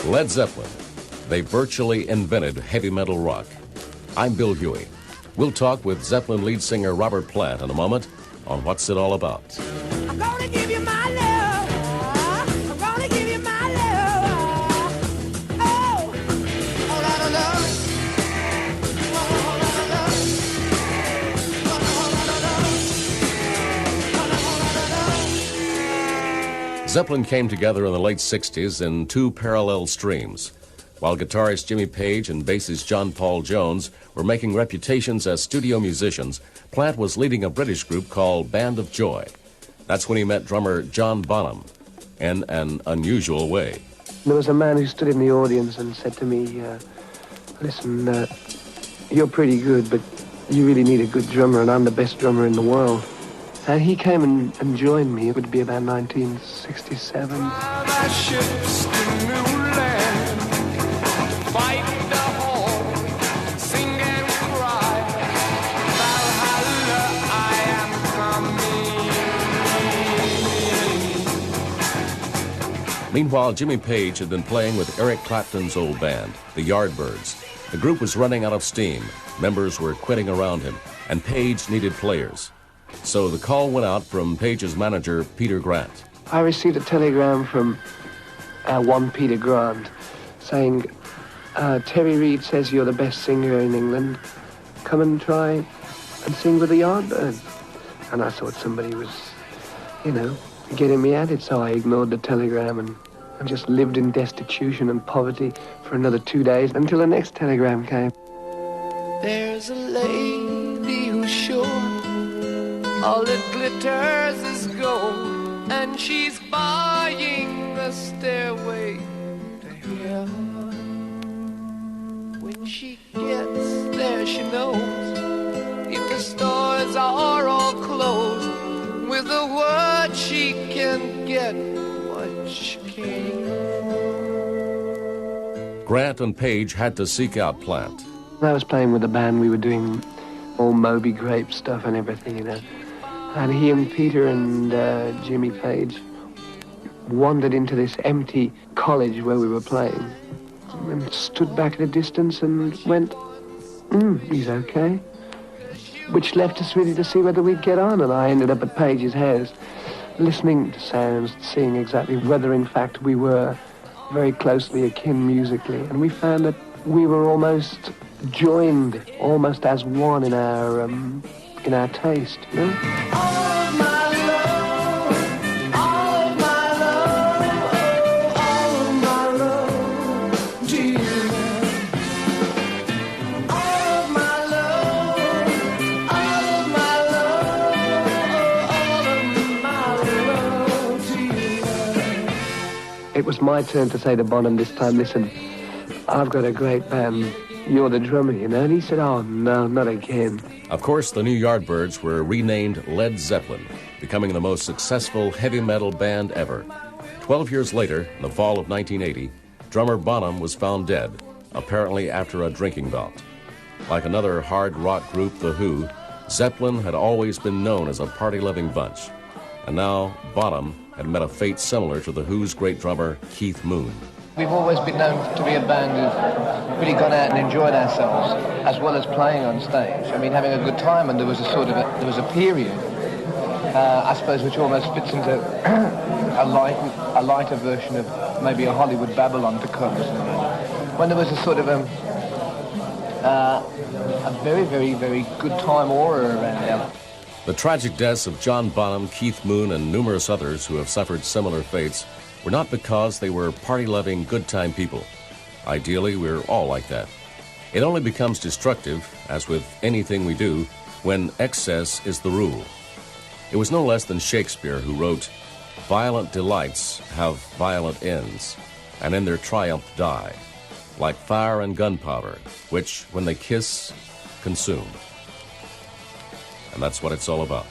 Led Zeppelin. They virtually invented heavy metal rock. I'm Bill Huie. We'll talk with Zeppelin lead singer Robert Plant in a moment on What's It All About. I'm gonna give you my love. I'm gonna give you my love. Oh, whole lot of love. Whole lot of love. Whole lot of love. Zeppelin came together in the late 60s in two parallel streams. While guitarist Jimmy Page and bassist John Paul Jones were making reputations as studio musicians, Plant was leading a British group called Band of Joy. That's when he met drummer John Bonham in an unusual way. There was a man who stood in the audience and said to me, listen, you're pretty good, but you really need a good drummer, and I'm the best drummer in the world. And he came and joined me. It would be about 1967. Meanwhile, Jimmy Page had been playing with Eric Clapton's old band, the Yardbirds. The group was running out of steam. Members were quitting around him, and Page needed players. So the call went out from Page's manager, Peter Grant. I received a telegram from one Peter Grant saying, Terry Reid says you're the best singer in England. Come and try and sing with the Yardbirds. And I thought somebody was, getting me at it, so I ignored the telegram and just lived in destitution and poverty for another 2 days until the next telegram came. There's a lady who's sure all that glitters is gold, and she's buying the stairway to heaven. When she gets there, she knows if the stores are all closed, with a word she can get what she came for. Grant and Page had to seek out Plant. When I was playing with the band, we were doing all Moby Grape stuff and everything, And he and Peter and Jimmy Page wandered into this empty college where we were playing and stood back at a distance and went, he's okay. Which left us really to see whether we'd get on, and I ended up at Page's house listening to sounds, seeing exactly whether in fact we were very closely akin musically, and we found that we were almost joined, almost as one in our taste, It was my turn to say to Bonham this time, listen, I've got a great band. You're the drummer, And he said, oh, no, not again. Of course, the new Yardbirds were renamed Led Zeppelin, becoming the most successful heavy metal band ever. 12 years later, in the fall of 1980, drummer Bonham was found dead, apparently after a drinking bout. Like another hard rock group, The Who, Zeppelin had always been known as a party-loving bunch. And now Bonham had met a fate similar to The Who's great drummer, Keith Moon. We've always been known to be a band who've really gone out and enjoyed ourselves, as well as playing on stage. I mean, having a good time, and there was a period, I suppose, which almost fits into a lighter version of maybe a Hollywood Babylon to come, when there was a sort of a very, very, very good time aura around there. The tragic deaths of John Bonham, Keith Moon, and numerous others who have suffered similar fates were not because they were party-loving, good-time people. Ideally, we're all like that. It only becomes destructive, as with anything we do, when excess is the rule. It was no less than Shakespeare who wrote, "Violent delights have violent ends, and in their triumph die, like fire and gunpowder, which, when they kiss, consume." And that's what it's all about.